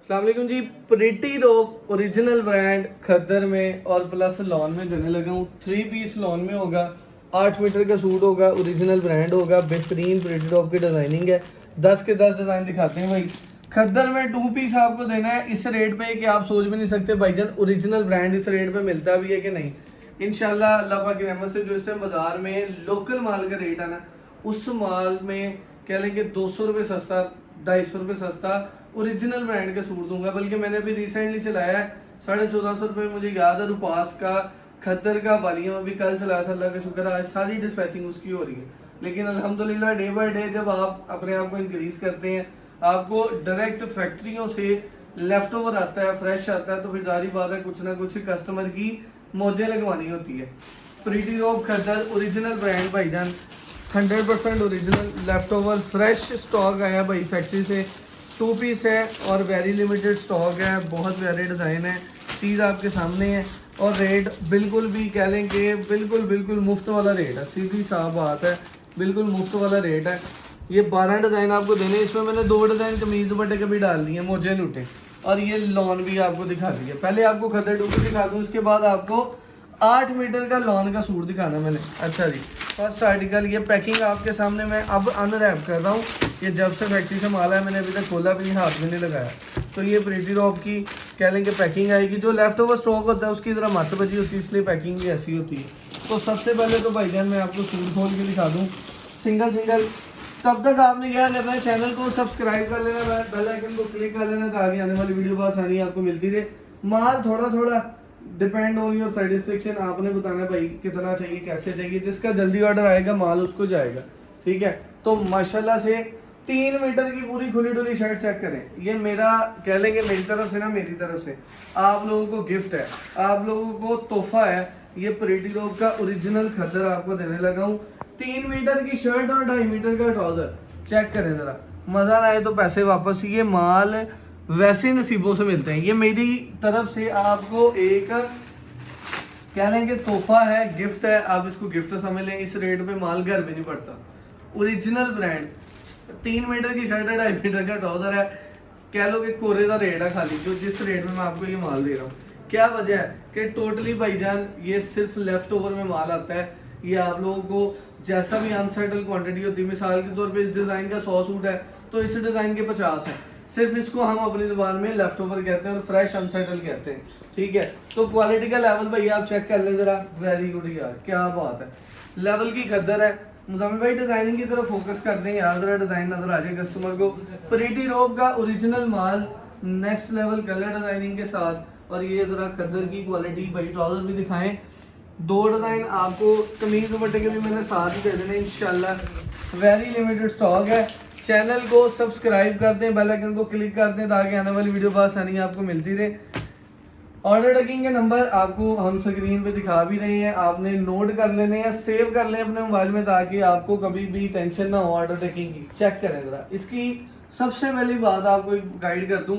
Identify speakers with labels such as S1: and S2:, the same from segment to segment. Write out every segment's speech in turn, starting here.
S1: अस्सलाम वालेकुम जी। प्रिटी रोप original brand खद्दर में और प्लस लॉन में देने लगा हूँ। 3 पीस लॉन में होगा, 8 मीटर का सूट होगा, ओरिजिनल ब्रांड होगा, बेहतरीन प्रिटी रोप की डिज़ाइनिंग है। 10 के 10 डिज़ाइन दिखाते हैं भाई। खद्दर में 2 पीस आपको देना है इस रेट पे कि आप सोच भी नहीं सकते भाईजान ओरिजिनल ब्रांड इस रेट पे मिलता भी है कि नहीं। इंशाल्लाह अल्लाह पाक की रहमत से जो इस टाइम बाजार में लोकल माल का रेट है ना, उस माल में कह लेंगे 200 रुपये सस्ता, 250 रुपये सस्ता ओरिजिनल ब्रांड का सूट दूंगा। बल्कि मैंने अभी रिसेंटली चलाया है 1450 रुपये, मुझे याद है रुपास का खद्दर का वालियों अभी कल चलाया था। अल्लाह का शुक्र है आज सारी डिस्पैचिंग उसकी हो रही है। लेकिन अल्हम्दुलिल्लाह डे बाय डे जब आप अपने आप को इंक्रीज करते हैं, आपको डायरेक्ट फैक्ट्रियों से लेफ्ट ओवर आता है, फ्रेश आता है, तो फिर जारी बात है कुछ ना कुछ कस्टमर की मौजें लगवानी होती है। प्रीटी रोप खद्दर ओरिजिनल ब्रांड भाईजान 100% original left over fresh stock आया भाई फैक्ट्री से। 2 पीस है और वेरी लिमिटेड स्टॉक है, बहुत प्यारे डिज़ाइन है, चीज़ आपके सामने है। और रेट बिल्कुल भी कह लें कि बिल्कुल मुफ्त वाला रेट है, सीधी साफ बात है, बिल्कुल मुफ्त वाला रेट है। ये 12 डिज़ाइन आपको देने, इसमें मैंने 2 डिज़ाइन कमीज दुपट्टे के भी डाल दिए, मोजे लूटे, और ये लॉन भी आपको दिखा दिया। पहले आपको खद्दर टूपी दिखा दूँ, उसके बाद आपको 8 मीटर का लॉन का सूट दिखाना मैंने। अच्छा जी, फर्स्ट आर्टिकल ये पैकिंग आपके सामने मैं अब अनरैप कर रहा हूँ। ये जब से फैक्ट्री से माल है मैंने अभी तक खोला भी नहीं, हाथ में नहीं लगाया। तो ये प्रिटी रोप की कह लें कि पैकिंग आएगी। जो लेफ्ट ओवर स्टॉक होता है उसकी तरह मत बजी होती है, इसलिए पैकिंग भी ऐसी होती है। तो सबसे पहले तो भाईजान मैं आपको सूट खोल के दिखा दूँ सिंगल। तब तक आपने क्या करना है, चैनल को सब्सक्राइब कर लेना, बेल आइकन को क्लिक कर लेना, ताकि आने वाली वीडियो आसानी आपको मिलती रहे। माल थोड़ा डिपेंड ऑन योर सेटिस्फेक्शन, आपने बताना भाई कितना चाहिए, कैसे चाहिए। जिसका जल्दी ऑर्डर आएगा माल उसको जाएगा, ठीक है। तो माशाल्लाह से 3 मीटर की पूरी खुली डुली शर्ट चेक करें। ये मेरा कह लेंगे मेरी तरफ से ना, मेरी तरफ से आप लोगों को गिफ्ट है, आप लोगों को तोहफा है। ये प्रिटी रोप का ओरिजिनल खद्दर आपको देने लगा हूँ। 3 मीटर की शर्ट और 2.5 मीटर का ट्राउजर, चेक करें ज़रा, मज़ा ना आए तो पैसे वापस। ये माल वैसे नसीबों से मिलते हैं। ये मेरी तरफ से आपको एक कह लेंगे तोहफा है, गिफ्ट है, आप इसको गिफ्ट समझ लें। इस रेट पे माल घर भी नहीं पड़ता, ओरिजिनल ब्रांड। 3 मीटर की शर्ट है, 2.5 मीटर का ट्राउजर है, कह लो कि कोरे का रेट है खाली, जो जिस रेट में मैं आपको ये माल दे रहा हूँ। क्या वजह है कि टोटली भाईजान ये सिर्फ लेफ्ट ओवर में माल आता है। ये आप लोगों को जैसा भी अनसेटल क्वांटिटी होती है, मिसाल के तौर पे इस डिज़ाइन का 100 सूट है तो इस डिज़ाइन के 50 है। सिर्फ इसको हम अपनी ज़ुबान में लेफ्ट ओवर कहते हैं और फ्रेश अनसेटल कहते हैं, ठीक है। तो क्वालिटी का लेवल भैया आप चेक कर लें ज़रा, वेरी गुड यार, क्या बात है, लेवल की खद्दर है। मुज़म्मिल भाई डिज़ाइनिंग की तरफ फोकस करते हैं यार, ज़रा डिज़ाइन नज़र आ जाए कस्टमर को। प्रिटी रोप का ओरिजिनल माल नेक्स्ट लेवल कलर डिज़ाइनिंग के साथ। और ये ज़रा खद्दर की क्वालिटी भाई, ट्राउज़र भी दिखाएं। 2 डिज़ाइन आपको कमीज दुपट्टे के भी मैंने साथ ही दे देने इंशाल्लाह। वेरी लिमिटेड स्टॉक है। चैनल को सब्सक्राइब कर दें, बेल आइकन को क्लिक कर दें, ताकि आने वाली वीडियो पर आसानी आपको मिलती रहे। ऑर्डर टेकिंग के नंबर आपको हम स्क्रीन पे दिखा भी रहे हैं, आपने नोट कर लेने हैं, सेव कर लें अपने मोबाइल में, ताकि आपको कभी भी टेंशन ना हो ऑर्डर टेकिंग की। चेक करें ज़रा, इसकी सबसे पहली बात आपको गाइड कर दूँ,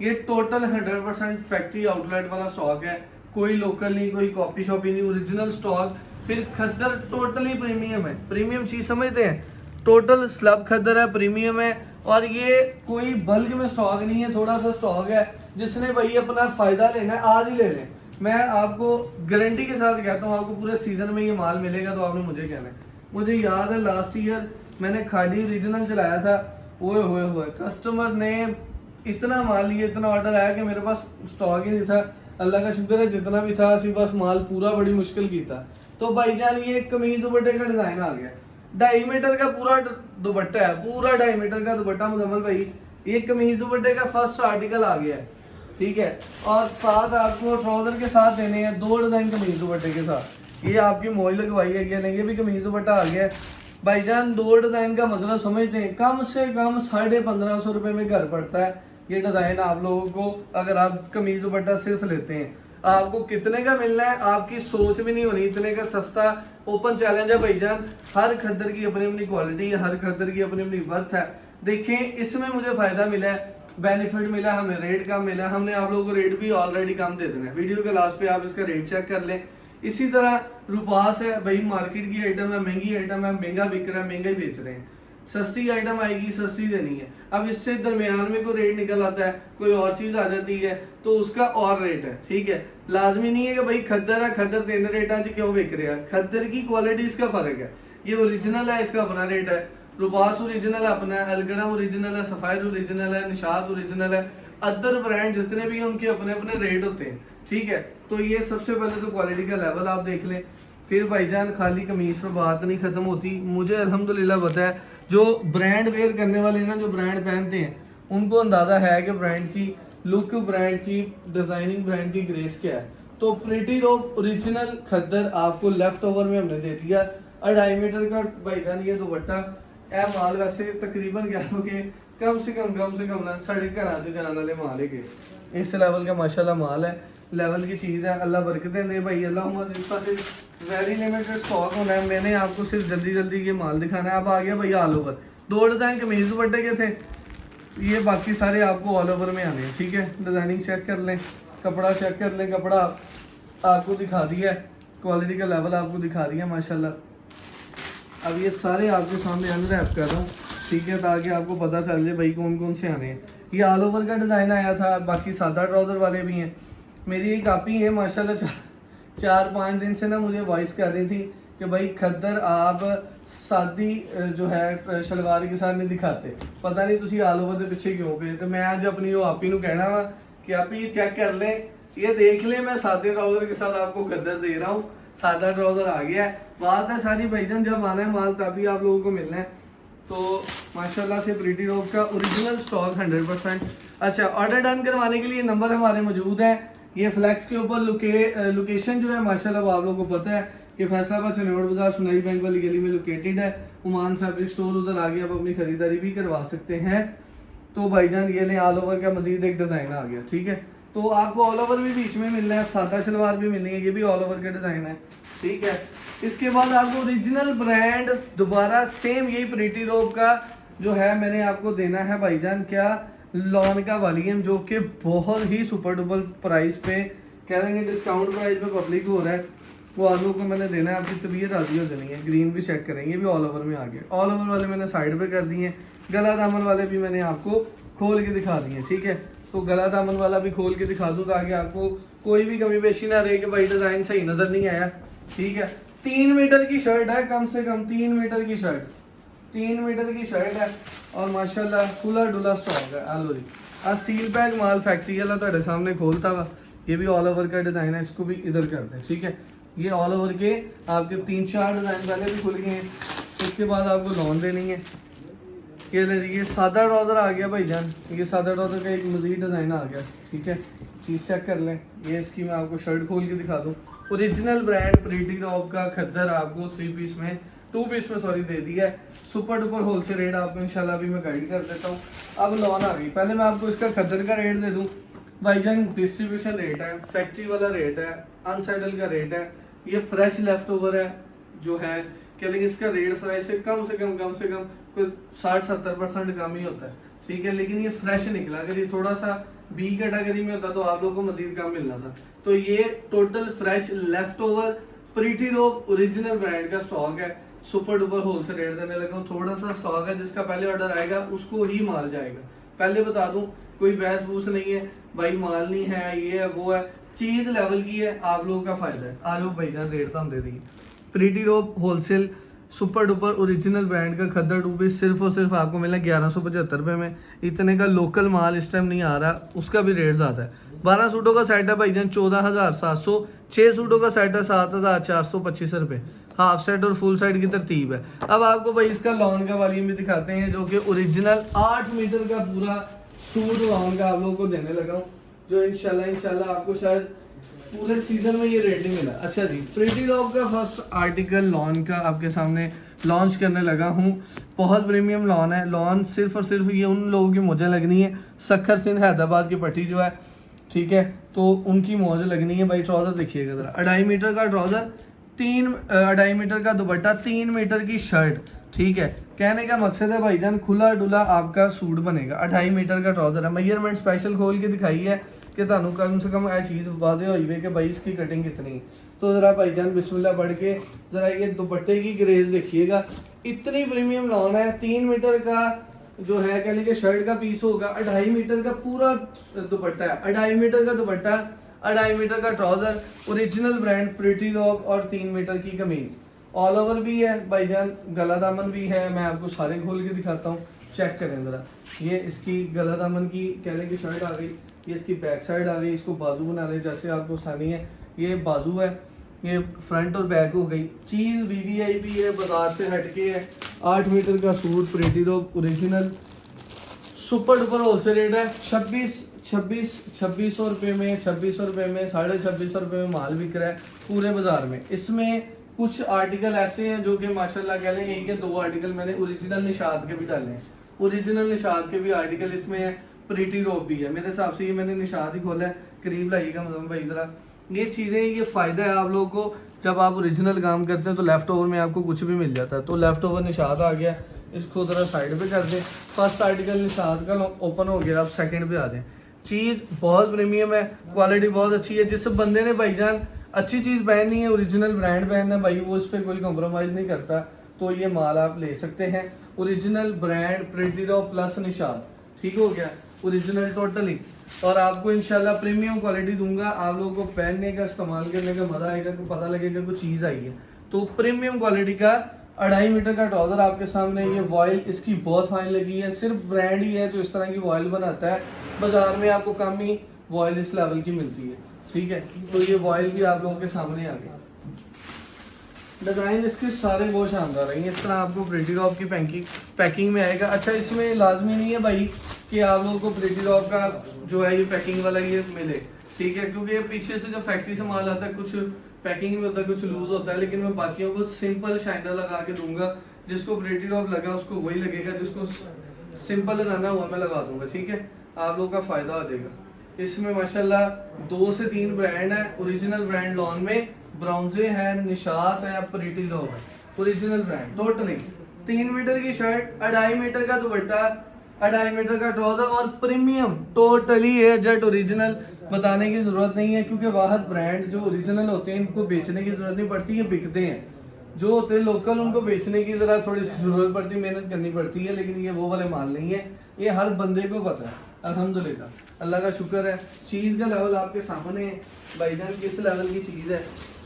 S1: ये टोटल 100% फैक्ट्री आउटलेट वाला स्टॉक है, कोई लोकल नहीं, कोई कॉपी शॉपी नहीं, ओरिजिनल स्टॉक। फिर खद्दर टोटली प्रीमियम है, प्रीमियम चीज़ समझते हैं, टोटल स्लब खद्दर है, प्रीमियम है। और ये कोई बल्क में स्टॉक नहीं है, थोड़ा सा स्टॉक है। जिसने भाई अपना फ़ायदा लेना है आज ही ले लें, मैं आपको गारंटी के साथ कहता हूँ, आपको पूरे सीज़न में ये माल मिलेगा। तो आपने मुझे कहना है, मुझे याद है लास्ट ईयर मैंने खाड़ी ओरिजिनल चलाया था, ओए होए कस्टमर ने इतना माल लिया, इतना ऑर्डर आया कि मेरे पास स्टॉक ही नहीं था। अल्लाह का शुक्र है जितना भी था असी बस माल पूरा बड़ी मुश्किल की था। तो भाईजान ये कमीज दुपट्टे का डिज़ाइन आ गया, 2.5 मीटर का पूरा दुपट्टा है, पूरा 2.5 मीटर का दुपट्टा मुजम्मिल भाई। ये कमीज दुपट्टे का फर्स्ट आर्टिकल आ गया है, ठीक है। और साथ आपको ट्राउजर के साथ देने हैं 2 डिज़ाइन कमीज दुपट्टे के साथ। ये आपकी मोई लगवाई है, ये भी कमीज दुपट्टा आ गया है भाईजान। 2 डिज़ाइन का मतलब समझते हैं, कम से कम 1550 रुपये में घर पड़ता है ये डिज़ाइन आप लोगों को। अगर आप कमीज दुपट्टा सिर्फ लेते हैं, आपको कितने का मिलना है आपकी सोच भी नहीं होनी, इतने का सस्ता। ओपन चैलेंज है भाईजान, हर खद्दर की अपनी अपनी क्वालिटी है, हर खद्दर की अपनी अपनी वर्थ है। देखें इसमें मुझे फ़ायदा मिला है, बेनिफिट मिला, हमें रेट कम मिला, हमने आप लोगों को रेट भी ऑलरेडी कम दे देना है। वीडियो के लास्ट पे आप इसका रेट चेक कर लें। इसी तरह रुपास है भाई, मार्केट की आइटम है, महंगी आइटम है, महंगा बिक रहा है, महंगा ही बेच रहे हैं। सस्ती आइटम आएगी, सस्ती देनी है। अब इससे दरमियान में कोई रेट निकल आता है, कोई और चीज आ जाती है तो उसका और रेट है, ठीक है। लाजमी नहीं है कि भाई खद्दर है, खद्दर 3 रेट आज क्यों बिक रहा है, खद्दर की क्वालिटी इसका फर्क है। ये ओरिजिनल है, इसका अपना रेट है, रुबास ओरिजिनल अपना है, अलगरम ओरिजिनल है, सफायर ओरिजिनल है, निशात ओरिजिनल है, अदर ब्रांड जितने भी हैं उनके अपने अपने रेट होते हैं, ठीक है। तो ये सबसे पहले तो क्वालिटी का लेवल आप देख लें। फिर भाईजान खाली कमीज पर बात नहीं खत्म होती। मुझे अल्हम्दुलिल्लाह पता है जो ब्रांड वेयर करने वाले ना, जो ब्रांड पहनते हैं, उनको अंदाजा है कि ब्रांड की लुक, ब्रांड की डिजाइनिंग, ब्रांड की ग्रेस क्या है। तो प्रीटी रोब ओरिजिनल खद्दर आपको लेफ्ट ओवर में हमने दे दिया 2.5 मीटर का भाईजान ये दुपट्टा। ए माल वैसे तकरीबन कह लो कि कम से कम ना साढ़े घर से जाने वाले माल है के इस लेवल का माशाल्लाह माल है, लेवल की चीज़ है। अल्लाह बरकतें दे भाई, अल्लाह वेरी लिमिटेड स्टॉक होना है। मैंने आपको सिर्फ जल्दी ये माल दिखाना है। अब आ गया भाई ऑल ओवर, 2 डिज़ाइन कमीज दुपट्टे के थे, ये बाकी सारे आपको ऑल ओवर में आने हैं, ठीक है। डिज़ाइनिंग चेक कर लें, कपड़ा चेक कर लें, कपड़ा आपको दिखा दिया है, क्वालिटी का लेवल आपको दिखा दिया माशाल्लाह। अब ये सारे आपके सामने अनरैप कर रहा हूँ, ठीक है, ताकि आपको पता चल जाए भाई कौन कौन से आने हैं। ये ऑल ओवर का डिज़ाइन आया था, बाकी सादा ट्राउज़र वाले भी हैं। मेरी एक आपी है माशाल्लाह 4-5 दिन से ना मुझे वॉइस कर रही थी कि भाई खद्दर आप सादी जो है शलवार के साथ नहीं दिखाते, पता नहीं तुसी ऑल ओवर के पीछे क्यों पे। तो मैं आज अपनी वो आपी कहना वा कि आप ये चेक कर लें, ये देख लें, मैं सादे ट्राउज़र के साथ आपको खद्दर दे रहा हूँ। सादा ट्राउज़र आ गया है, बात है सारी भाईजान, जब आना है माल तभी आप लोगों को मिलना है। तो माशाल्लाह से प्रीटी रोब का ओरिजिनल स्टॉक 100%। अच्छा, ऑर्डर डन करवाने के लिए नंबर हमारे मौजूद हैं। ये फ्लैक्स के ऊपर लोकेशन जो है माशाल्लाह वो आप लोगों को पता है कि फैसलाबाद चनौड़ बाजार सुनाई बैंक वाली गली में लोकेटेड है। ओमान फैब्रिक स्टोर, उधर आगे आप अपनी खरीदारी भी करवा सकते हैं। तो भाईजान ये लें, ऑल ओवर का मजीद एक डिज़ाइन आ गया, ठीक है। तो आपको ऑल ओवर भी बीच में मिलना है, सादा शलवार भी मिलनी है, ये भी ऑल ओवर का डिज़ाइन है, ठीक है। इसके बाद आपको ओरिजिनल ब्रांड दोबारा सेम यही प्रीटी रोब का जो है मैंने आपको देना है भाईजान, क्या लॉन का वॉल्यूम, जो कि बहुत ही सुपर डुपर प्राइस पे कह देंगे, डिस्काउंट प्राइस पे पब्लिक हो रहा है, वो आप लोगों को मैंने देना है। आपकी तबीयत राजी हो जानी है। ग्रीन भी चेक करेंगे, भी ऑल ओवर में आ गया। ऑल ओवर वाले मैंने साइड पे कर दिए हैं, गला दामन वाले भी मैंने आपको खोल के दिखा दिए, ठीक है। तो गला दामन वाला भी खोल के दिखा दूँ ताकि आपको कोई भी कमी पेशी ना रहे कि भाई डिज़ाइन सही नज़र नहीं आया, ठीक है। 3 मीटर की शर्ट है, कम से कम 3 मीटर की शर्ट, 3 मीटर की शर्ट है और माशाल्लाह खुला डुला स्टॉक है। आलो जी, आज सील पैक माल फैक्ट्री वाला ਤੁਹਾਡੇ सामने खोलता हुआ। ये भी ऑल ओवर का डिज़ाइन है, इसको भी इधर कर दें, ठीक है। ये ऑल ओवर के आपके 3-4 डिज़ाइन पहले भी खुल गए हैं। उसके बाद आपको लॉन देनी है। ये सादा ट्राउज़र आ गया भाईजान, ये सादा ट्राउज़र का एक मज़ीद डिज़ाइन आ गया, ठीक है। चीज़ चेक कर लें, ये इसकी मैं आपको शर्ट खोल के दिखा दूँ। ओरिजिनल ब्रांड प्रीटी रोब का खद्दर आपको 2 पीस में सॉरी दे दिया है। सुपर डुपर होलसेल रेट आपको इंशाल्लाह भी मैं गाइड कर देता हूँ। अब लॉन आ गई, पहले मैं आपको इसका खद्दर का रेट दे दूँ भाईजान। डिस्ट्रीब्यूशन रेट है, फैक्ट्री वाला रेट है, अनसेटल का रेट है, ये फ्रेश लेफ्ट ओवर है जो है क्या, लेकिन इसका रेट फ्रेश से कम कोई 60-70% कम ही होता है, ठीक है। लेकिन ये फ्रेश निकला, अगर ये थोड़ा सा बी कैटेगरी में होता तो आप लोगों को मजीद कम मिलना था। तो ये total fresh left over pretty रोब ओरिजिनल ब्रांड का स्टॉक है। सुपर डुपर होलसेल रेट देने लगा हूँ। थोड़ा सा स्टॉक है, जिसका पहले ऑर्डर आएगा उसको ही माल जाएगा। पहले बता दूं, कोई बहस बूस नहीं है भाई, माल नहीं है, ये है वो है, चीज लेवल की है, आप लोगों का फायदा है। आ जाओ भाईजान, रेट तो हम दे देंगे। प्रीटी रोब wholesale super duper original brand का खद्दर 2 पीस सिर्फ और सिर्फ आपको मिला 1175 रुपये में। इतने का लोकल माल इस टाइम नहीं आ रहा, उसका भी रेट ज़्यादा है। 12 सूटों का सेट है भाईजान 14,700, 6 सूटों का सेट है 7,425 रुपये। हाफ सेट और फुल सेट की तरतीब है। अब आपको भाई इसका लॉन का वॉल्यूम भी दिखाते हैं, जो कि ओरिजिनल 8 मीटर का पूरा सूट लॉन का आप लोगों को देने लगा हूँ, जो इंशाल्लाह आपको शायद पूरे सीजन में ये रेट नहीं मिला। अच्छा जी, प्रीटी रोब का फर्स्ट आर्टिकल लॉन का आपके सामने लॉन्च करने लगा हूँ। बहुत प्रीमियम लॉन है। लॉन सिर्फ और सिर्फ ये उन लोगों की मौजें लगनी है, सखर सिंह हैदराबाद की पट्टी जो है, ठीक है, तो उनकी मौज लगनी है भाई। ट्राउज़र देखिएगा ज़रा, 2.5 मीटर का ट्राउज़र, 2.5 मीटर का दुपट्टा, 3 मीटर की शर्ट, ठीक है। कहने का मकसद है भाईजान खुला डुला आपका सूट बनेगा। 2.5 मीटर का ट्राउज़र है। मेजरमेंट स्पेशल खोल के दिखाई है, कि ਤੁਹਾਨੂੰ कम से कम ਇਹ चीज़ वाज़े हुई है कि भाई इसकी कटिंग कितनी है। तो ज़रा भाईजान बिस्मिल्लाह पढ़ के ज़रा ये दुपट्टे की ग्रेस देखिएगा, इतनी प्रीमियम लॉन है। 3 मीटर का जो है कह लीजिए शर्ट का पीस होगा, 2.5 मीटर का पूरा दुपट्टा है, 2.5 मीटर का दुपट्टा, 2.5 मीटर का trouser, original brand pretty lock और 3 मीटर की कमीज़। ऑल ओवर भी है भाईजान, गला दामन भी है। मैं आपको सारे खोल के दिखाता हूँ, चेक करें ज़रा। ये इसकी गला दामन की कह लें कि शर्ट आ गई, ये इसकी बैक साइड आ गई, इसको बाजू बना लें जैसे आपको आसानी है। ये बाजू है, ये फ्रंट और बैक हो गई। चीज़ VVIP है, बाजार से हटके है। 8 मीटर का suit pretty lock original, super duper wholesale rate है। 2600 रुपये में, 2600 रुपये में, 2650 रुपये में माल बिक रहा है पूरे बाजार में। इसमें कुछ आर्टिकल ऐसे हैं जो कि माशाल्लाह कह लें, एक या 2 आर्टिकल मैंने ओरिजिनल निशात के भी डाले हैं। ओरिजिनल निशात के भी आर्टिकल इसमें है, प्रीटी रोप भी है। मेरे हिसाब से ये मैंने निशात ही खोला है, करीब लाइएगा मतलब भाई ज़रा। ये चीज़ें, ये फ़ायदा है आप लोगों को, जब आप ओरिजिनल काम करते हैं तो लेफ़्ट ओवर में आपको कुछ भी मिल जाता है। तो लेफ़्ट ओवर निशात आ गया, इसको ज़रा साइड पे कर दें। फर्स्ट आर्टिकल निशात का ओपन हो गया, आप सेकंड पे आ जाएं। चीज़ बहुत प्रीमियम है, क्वालिटी बहुत अच्छी है। जिस बंदे ने भाईजान अच्छी चीज़ पहननी है, ओरिजिनल ब्रांड पहनना है भाई, वो इस पर कोई कॉम्प्रोमाइज़ नहीं करता, तो ये माल आप ले सकते हैं। Original brand pretty lock plus Nishat, ठीक हो गया, ओरिजिनल टोटली। और आपको इंशाल्लाह प्रीमियम क्वालिटी दूंगा, आप लोगों को पहनने का, इस्तेमाल करने का मज़ा आएगा, तो पता लगेगा कोई चीज़ आई है। तो प्रीमियम क्वालिटी का 2.5 मीटर का ट्राउज़र आपके सामने। ये वॉयल इसकी बहुत फाइन लगी है, सिर्फ ब्रांड ही है जो इस तरह की वॉयल बनाता है। बाजार में आपको कम ही वॉयल इस लेवल की मिलती है, ठीक है। तो ये वॉयल भी आप लोगों के सामने आ गया। डिज़ाइन इसके सारे बहुत शानदार है। इस तरह आपको प्रीटी लॉक की पैकिंग में आएगा। अच्छा, इसमें लाजमी नहीं है भाई कि आप लोगों को प्रीटी लॉक का जो है ये पैकिंग वाला ये मिले, ठीक है, क्योंकि ये पीछे से जो फैक्ट्री से माल आता है कुछ पैकिंग में होता है, कुछ लूज होता है। लेकिन मैं बाकियों को सिंपल शाइनर लगा के दूंगा, जिसको प्रीटी लॉक लगा उसको वही लगेगा, जिसको सिंपल लगाना हुआ मैं लगा दूंगा, ठीक है। आप लोगों का फ़ायदा हो जाएगा। इसमें माशाल्लाह 2 से 3 ब्रांड है ओरिजिनल ब्रांड लॉन में। ब्राउन्जे है, निशात है, प्रीटी लॉक है, ओरिजिनल ब्रांड टोटली। 3 मीटर की शर्ट, 2.5 मीटर का दुपट्टा, 2.5 मीटर का ट्राउजर और premium totally air jet original. बताने की ज़रूरत नहीं है, क्योंकि वाहद ब्रांड जो ओरिजिनल होते हैं इनको बेचने की ज़रूरत नहीं पड़ती, ये बिकते हैं। जो होते हैं लोकल उनको बेचने की ज़रा थोड़ी सी ज़रूरत पड़ती है, मेहनत करनी पड़ती है, लेकिन ये वो वाले माल नहीं है, ये हर बंदे को पता है। अल्हम्दुलिल्लाह, अल्लाह का शुक्र है। चीज़ का लेवल आपके सामने है भाईजान, किस लेवल की चीज़ है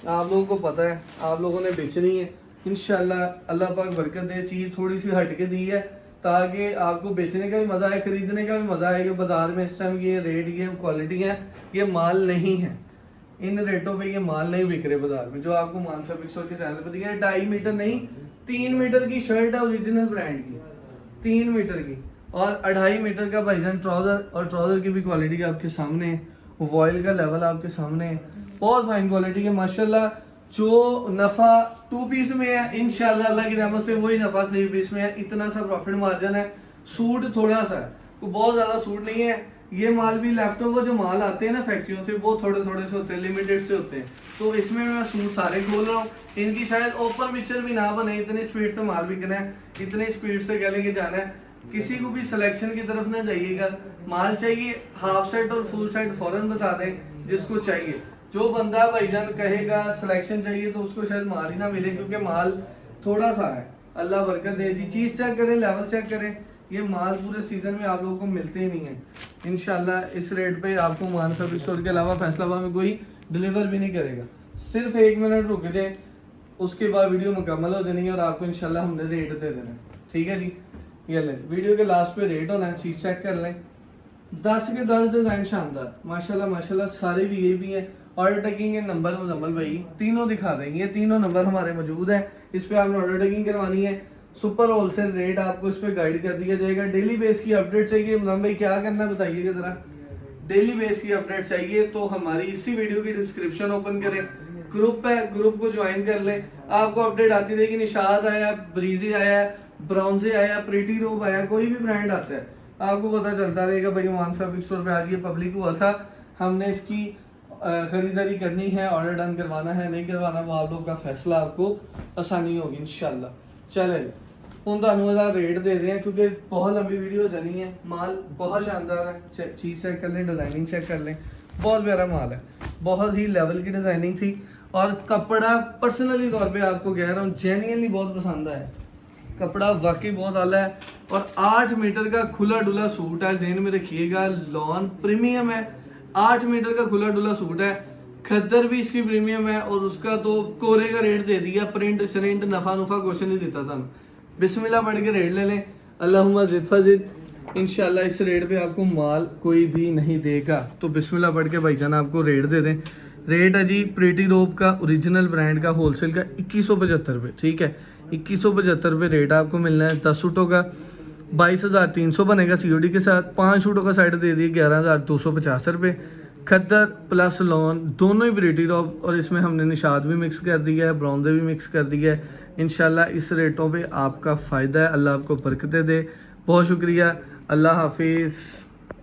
S1: आप लोगों को पता है, आप लोगों ने बेचनी है। इंशाल्लाह अल्लाह पाक बरकत दे। चीज़ थोड़ी सी हट के दी है ताकि आपको बेचने का भी मज़ा आए, ख़रीदने का भी मज़ा आए कि बाज़ार में इस टाइम ये रेट, ये क्वालिटी है, ये माल नहीं है, इन रेटों पे ये माल नहीं बिक रहे बाजार में। जो आपको मान फैब्रिक स्टोर के चैनल पर दिया है, 2.5 मीटर नहीं 3 मीटर की शर्ट है ओरिजिनल ब्रांड की, 3 मीटर की, और 2.5 मीटर का भाईजान ट्राउज़र, और ट्राउज़र की भी क्वालिटी आपके सामने है, वॉयल का लेवल आपके सामने है, बहुत फाइन क्वालिटी है माशाल्लाह। जो नफ़ा 2 पीस में है इंशाल्लाह अल्लाह की रहमत से वही नफ़ा 3 पीस में है। इतना सा प्रॉफिट मार्जिन है। सूट थोड़ा सा है, कोई बहुत ज़्यादा सूट नहीं है। ये माल भी लेफ्ट ओवर जो माल आते हैं ना फैक्ट्रियों से, वो थोड़े थोड़े से होते हैं, लिमिटेड से होते हैं। तो इसमें मैं सूट सारे खोल रहा हूँ, इनकी शायद ओपन पिक्चर भी ना बने, इतनी स्पीड से माल बिकना है, इतनी स्पीड से कह लेंगे जाना है। किसी को भी सिलेक्शन की तरफ ना जाइएगा, माल चाहिए हाफ सेट और फुल सेट फौरन बता दें जिसको चाहिए। जो बंदा भाईजान कहेगा सिलेक्शन चाहिए तो उसको शायद माल ही ना मिले, क्योंकि माल थोड़ा सा है। अल्लाह बरकत दे जी। चीज़ चेक करें, लेवल चेक करें, ये माल पूरे सीजन में आप लोगों को मिलते ही नहीं है। इंशाल्लाह इस रेट पे आपको मान फैब्रिक स्टोर के अलावा फैसलाबाद में कोई डिलीवर भी नहीं करेगा। सिर्फ 1 मिनट रुक जाए, उसके बाद वीडियो मुकम्मल हो जानी है और आपको इंशाल्लाह हमने रेट दे देना, ठीक है जी। ये लें, वीडियो के लास्ट पे रेट होना है, चीज़ चेक कर लें। 10 के 10 डिज़ाइन शानदार माशाल्लाह माशाल्लाह, सारे भी हैं। ऑर्डर टेकिंग के नंबर मुजम्मल भाई तीनों दिखा देंगे, ये तीनों नंबर हमारे मौजूद हैं। इस पर आपने ऑर्डर टेकिंग करवानी है, सुपर होलसेल रेट आपको इस पर गाइड कर दिया जाएगा। डेली बेस की अपडेट चाहिए मुजम्मल भाई, क्या करना है बताइएगा ज़रा। डेली बेस की अपडेट चाहिए तो हमारी इसी वीडियो की डिस्क्रिप्शन ओपन करें, ग्रुप है, ग्रुप को ज्वाइन कर लें, आपको अपडेट आती रहेगी। निशाद आया, ब्रीजी आया, ब्राउन्जे आया, प्रीटी रोब आया, कोई भी ब्रांड आता है आपको पता चलता रहेगा भाई मान फैब्रिक स्टोर पे आज ये पब्लिक हुआ था, हमने इसकी ख़रीदारी करनी है, ऑर्डर डन करवाना है नहीं करवाना, वो आप लोग का फैसला, आपको आसानी होगी इंशाल्लाह। चलें ਹੁਣ ਤੁਹਾਨੂੰ ਇਹਦਾ ਰੇਟ ਦੇ ਰਹੇ ਹਾਂ क्योंकि बहुत लंबी वीडियो हो जानी है। माल बहुत शानदार है, चीज़ चेक कर लें, डिज़ाइनिंग चेक कर लें, बहुत प्यारा माल है, बहुत ही लेवल की डिज़ाइनिंग थी और कपड़ा पर्सनली तौर पे आपको कह रहा हूँ जेन्युइनली बहुत पसंद आया। कपड़ा वाकई बहुत आला है और 8 मीटर का खुला डुला सूट है, ज़हन में रखिएगा। लॉन प्रीमियम है, 8 मीटर का खुला डुला सूट है, खद्दर भी इसकी प्रीमियम है और उसका तो कोरे का रेट दे दिया, प्रिंट शरिंट नफ़ा नुफा कुछ नहीं देता था। बिस्मिल्लाह पढ़ के रेट ले लें, अल्लाहुम्मा ज़िद फज़िद। इंशाल्लाह इस रेट पे आपको माल कोई भी नहीं देगा, तो बिस्मिल्लाह पढ़ के भाईजान आपको रेट दे दें। रेट है जी प्रीटी रोब का ओरिजिनल ब्रांड का होलसेल का 2175 रुपये, ठीक है, 2175 रुपये रेट आपको मिलना है। 10 सूटों का 22,300 बनेगा COD के साथ। 5 सूटों का साइड दे दिए 11,250 रुपये। खद्दर प्लस लॉन दोनों ही प्रीटी रॉब और इसमें हमने निशाद भी मिक्स कर दिया है, ब्राउंदे भी मिक्स कर दिया है। इंशाल्लाह इस रेटों पे आपका फ़ायदा है, अल्लाह आपको बरकतें दे। बहुत शुक्रिया, अल्लाह हाफिज़।